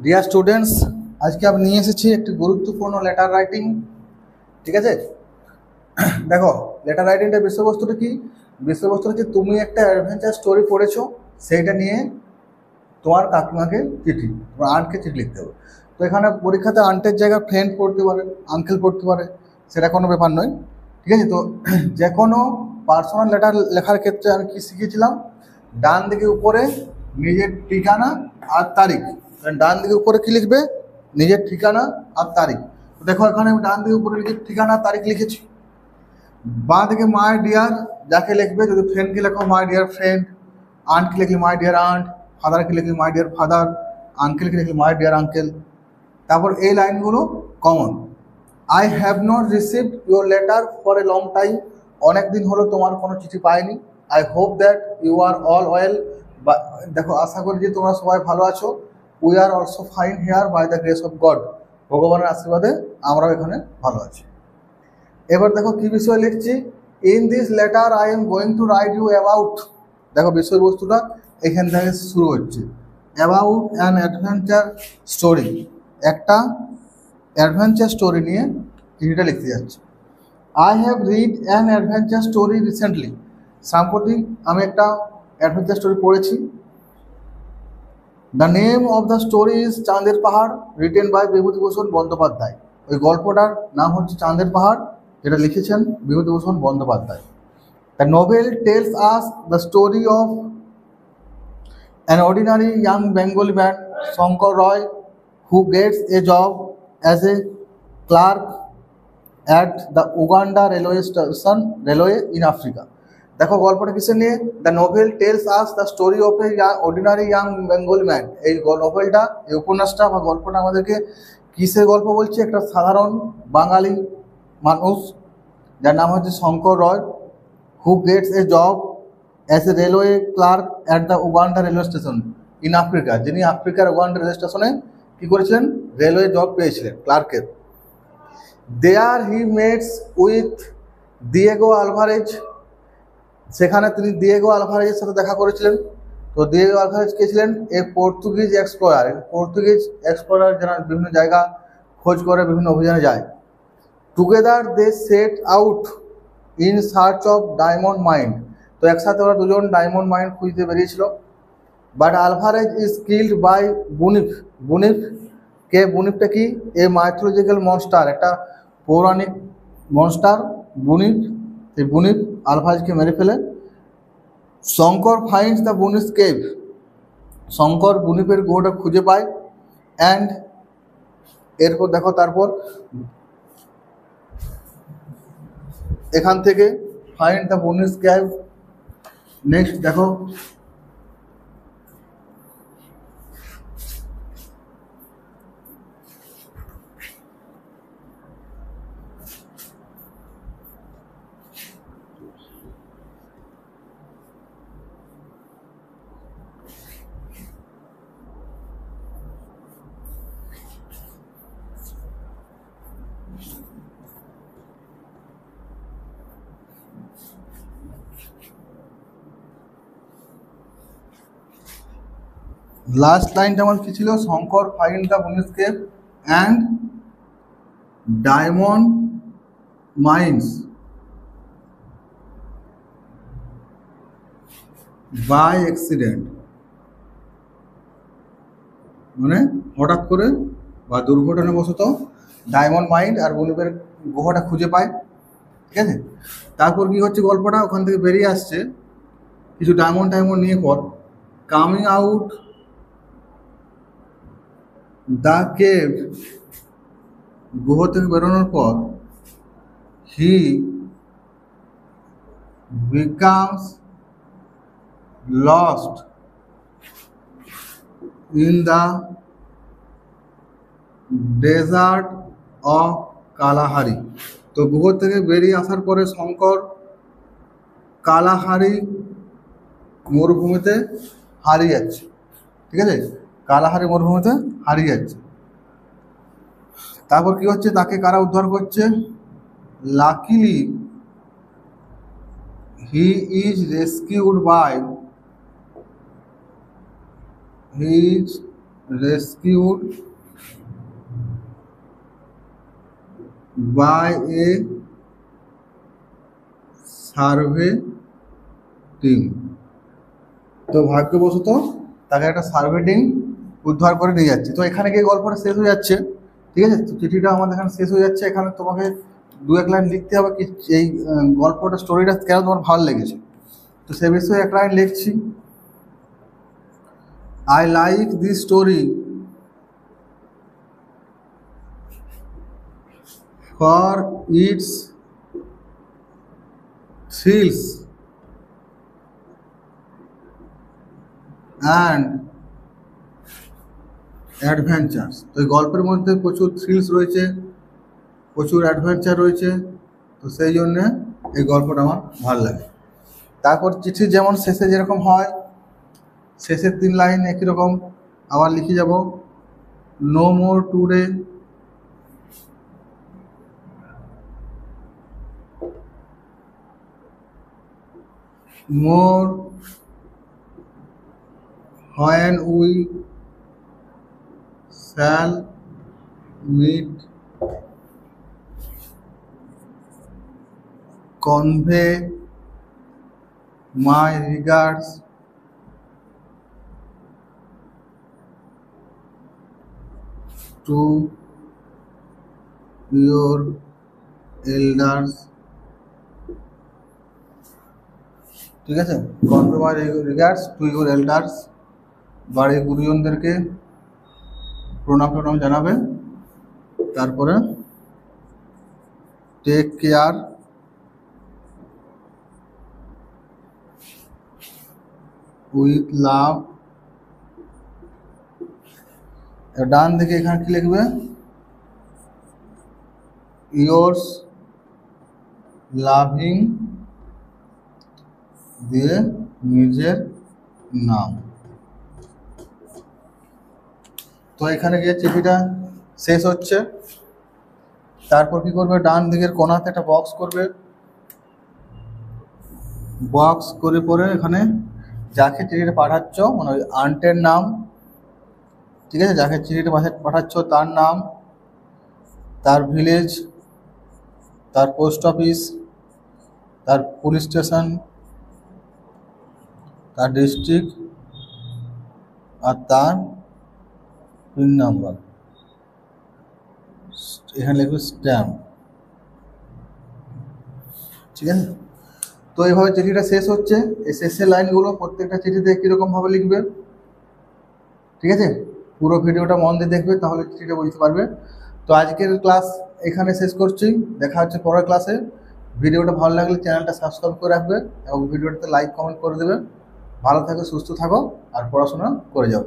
Dear students, আজকে আমি নিয়ে এসেছি একটি গুরুত্বপূর্ণ লেটার রাইটিং। ঠিক আছে, দেখো লেটার রাইটিংটার বিষয়বস্তুটা কি? বিষয়বস্তুটা হচ্ছে তুমি একটা অ্যাডভেঞ্চার স্টোরি পড়েছো, সেইটা নিয়ে তোমার কাকিমাকে চিঠি, তোমার আন্টকে চিঠি লিখতে হবে। তো এখানে পরীক্ষাতে আন্টের জায়গায় ফ্রেন্ড পড়তে পারে, আঙ্কেল পড়তে পারে, সেটা কোনো ব্যাপার নয়। ঠিক আছে, তো যে কোনো পার্সোনাল লেটার লেখার ক্ষেত্রে আমি কি শিখেছিলাম, ডান দিকে উপরে নিজের ঠিকানা আর তারিখ। ডান দিকে উপরে কি লিখবে? নিজের ঠিকানা আর তারিখ। তো দেখো এখানে আমি ডান দিকে উপরে নিজের ঠিকানা আর তারিখ লিখেছি। বাঁ দিকে মাই ডিয়ার যাকে লিখবে, যদি ফ্রেন্ডকে লেখো মাই ডিয়ার ফ্রেন্ড, আন্টকে লিখলে মাই ডিয়ার আন্ট, ফাদারকে লিখলে মাই ডিয়ার ফাদার, আঙ্কেলকে লিখলে মাই ডিয়ার আঙ্কেল। তারপর এই লাইনগুলো common. I have not received your letter for a long time, অনেক দিন হলো তোমার কোনো চিঠি পাইনি। I hope that you are all well, বা দেখো আশা করি যে তোমরা সবাই ভালো আছো। We are also fine here by the grace of God, ভগবানের আশীর্বাদে আমরাও এখানে ভালো আছি। এবার দেখো কি বিষয় লিখছি, in this letter I am going to write you about. দেখো বিষয়বস্তুটা এখান থেকে শুরু হচ্ছে, অ্যাবাউট অ্যান অ্যাডভেঞ্চার স্টোরি। একটা অ্যাডভেঞ্চার স্টোরি নিয়ে চিঠিটা লিখতে যাচ্ছে। I have read an adventure story recently, সাম্প্রতিক আমি একটা অ্যাডভেঞ্চার স্টোরি পড়েছি। The name of the story is চাঁদের পাহাড়, রিটেন বাই বিভূতিভূষণ বন্দ্যোপাধ্যায়। ওই গল্পটার নাম হচ্ছে চাঁদের পাহাড়, যেটা লিখেছেন Bibhutibhushan Bandyopadhyay. The novel tells us the story of an ordinary young Bengali man, Shankar Roy, who gets a job as a clerk at the Uganda railway in Africa. দেখো গল্পটা কিসের নিয়ে? The novel tells us the story of A ordinary young Bengali man. এই নোভেলটা, এই উপন্যাসটা বা গল্পটা আমাদেরকে কিসের গল্প বলছে? একটা সাধারণ বাঙালি মানুষ যার নাম হচ্ছে Shankar Roy, who gets a job as a railway clerk at the Uganda railway station in Africa, যিনি আফ্রিকার উগান্ডা রেলওয়ে স্টেশনে কী করেছিলেন? রেলওয়ে জব পেয়েছিলেন ক্লার্কের। দেয়ার হি মেটস উইথ দিয়েগো আলভারেজ, সেখানে তিনি দিয়েগো আলভারেজের সাথে দেখা করেছিলেন। তো দিয়েগো আলভারেজ কে ছিলেন? A Portuguese explorer, Portuguese explorer যারা বিভিন্ন জায়গা খোঁজ করে, বিভিন্ন অভিযানে যায়। Together they set out in search of diamond mind, তো একসাথে ওরা দুজন ডায়মন্ড মাইন্ড খুঁজতে বেরিয়েছিল। But Alvarez is killed by Bunyip. Bunyip কে? বুনিফটা কি? এ মাইথোলজিক্যাল মনস্টার, একটা পৌরাণিক মনস্টার বুনিফ। এই বুনিফ আলভারেজকে মেরে ফেলে। Shankar finds the Bunyip cave, Shankar বুনিফের গুহাটা খুঁজে পায়। অ্যান্ড এরপর দেখো তারপর এখান থেকে find the Bunyip cave. Next দেখো, লাস্ট লাইনটা আমার কী ছিল? Shankar find the Bunyip cave and diamond mines by accident, মানে হঠাৎ করে বা দুর্ঘটনাবশত ডায়মন্ড মাইন্ড আর বুনিফের গুহাটা খুঁজে পায়। ঠিক আছে, তারপর কি হচ্ছে গল্পটা, ওখান থেকে বেরিয়ে আসছে কিছু ডায়মন্ড টাইমন্ড নিয়ে পর। কামিং আউট দ্য কেভ, গুহা থেকে বেরোনোর পর he becomes lost in the desert of Kalahari. তো গুহা থেকে বেরিয়ে আসার পরে শঙ্কর কালাহারি মরুভূমিতে হারিয়ে যাচ্ছে। ঠিক আছে, কালাহারি মরুভূমিতে হারিয়ে যাচ্ছে। তারপর কি হচ্ছে, তাকে কারা উদ্ধার করছে? Luckily he is rescued by his rescued by a survey team. তো ভাগ্যবশত তাকে একটা সার্ভে টিম উদ্ধার করে নিয়ে যাচ্ছে। তো এখানে গিয়ে গল্পটা শেষ হয়ে যাচ্ছে, ঠিক আছে। তো চিঠিটা আমাদের এখানে শেষ হয়ে যাচ্ছে। এখানে তোমাকে দু এক লাইন লিখতে হবে কি এই গল্পটা স্টোরিটা কেন তোমার ভালো লেগেছে। তো সে বিষয়ে এক লাইন লিখছি। I like this story for its thrills and adventures. তো এই গল্পের মধ্যে প্রচুর থ্রিলস রয়েছে, প্রচুর অ্যাডভেঞ্চার রয়েছে। তো সেই জন্যে এই গল্পটা আমার ভালো লাগে। তারপর চিঠি যেমন শেষে যেরকম হয়, শেষের 3 লাইন একই রকম আবার লিখে যাব। No more today, more when we shall meet, convey my regards to your elders, ঠিক আছে। Convey my regards to your elders, বাড়ির গুরুজনদেরকে প্রণাম জানাবে। তারপরে টেক কেয়ার উইথ লাভ। ডান দিকে এখানে কি লিখবে, ইয়োর্স লাভিং দিয়ে নিজের নাম। তো এখানে গিয়ে চিঠিটা শেষ হচ্ছে। তারপর কি করবে, ডান দিকের কোণাতে একটা বক্স করবে, বক্স করে পরে এখানে যাকে চিঠিটা পাঠাচ্ছ মানে ওই আন্টের নাম, ঠিক আছে, যাকে চিঠিটা পাঠাচ্ছ তার নাম, তার ভিলেজ, তার পোস্ট অফিস, তার পুলিশ স্টেশন, তার ডিস্ট্রিক্ট আর তার পিন নাম্বার। এখানে লিখবে স্ট্যাম্প, ঠিক আছে। তো এইভাবে চিঠিটা শেষ হচ্ছে। এই শেষের লাইনগুলো প্রত্যেকটা চিঠিতে কীরকমভাবে লিখবে, ঠিক আছে। পুরো ভিডিওটা মন দিয়ে দেখবে, তাহলে চিঠিটা বুঝতে পারবে। তো আজকের ক্লাস এখানে শেষ করছি, দেখা হচ্ছে পরের ক্লাসে। ভিডিওটা ভালো লাগলে চ্যানেলটা সাবস্ক্রাইব করে রাখবে এবং ভিডিওটাতে লাইক কমেন্ট করে দেবে। ভালো থাকো, সুস্থ থাকো আর পড়াশোনা করে যাও।